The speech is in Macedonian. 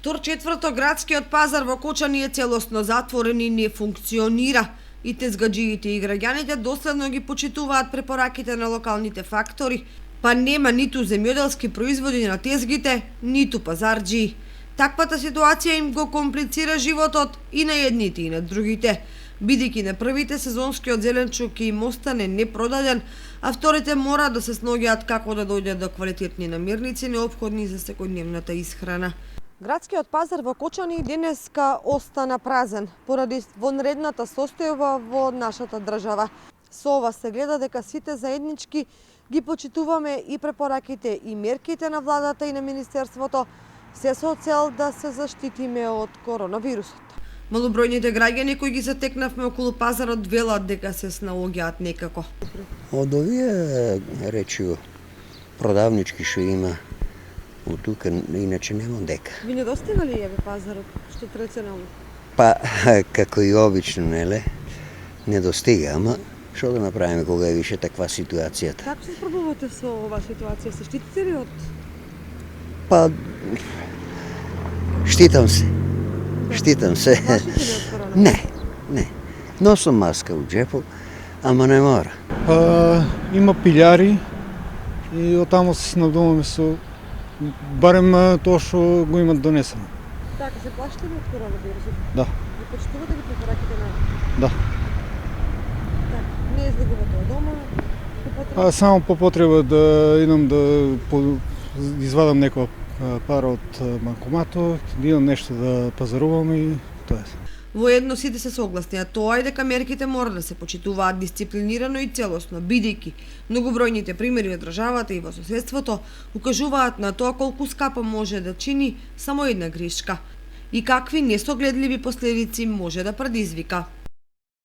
Втор четврто, градскиот пазар во Кочани е целосно затворен и не функционира. И тезгаджиите и граѓаните доследно ги почитуваат препораките на локалните фактори, па нема ниту земјоделски производи на тезгите, ниту пазарџии. Таквата ситуација им го комплицира животот и на едните и на другите, бидејќи на првите сезонскиот зеленчук им остане непродаден, а вторите мора да се сногиат како да дојдат до квалитетни намирници неопходни за секојдневната исхрана. Градскиот пазар во Кочани денеска остана празен поради вонредната состојба во нашата држава. Со ова се гледа дека сите заеднички ги почитуваме и препораките и мерките на владата и на Министерството, се со цел да се заштитиме од коронавирусот. Малобројните граѓани кои ги затекнавме околу пазарот велат дека се снаоѓаат некако. Од овие речи продавнички што има од тука, иначе немам дека. Ви недостига ли еве пазарот, што традиционално? Па, како и обично, неле, недостига, ама што да направиме кога е више таква ситуацијата? Како се справувате со оваа ситуација? Се штитите ли од... Па, штитам се. Штитам се. Плашите ли од корона? Не. Носам маска у џепот, ама не мора. Има пилјари и оттамо се снабдуваме со барем тоа што го имат донесено. Така, се плашите ли од коронавирусот? Да. Ви почитувате ли препораките на... Да. Така, не излегувате од дома? Само по потреба да идам да извадам некоја пара од банкоматот, да имам нешто да пазарувам и тоа е. Воедно сите се согласни, а тоа е дека мерките мора да се почитуваат дисциплинирано и целосно, бидејќи многобројните примери од државата и во соседството укажуваат на тоа колку скапо може да чини само една грешка и какви несогледливи последици може да предизвика.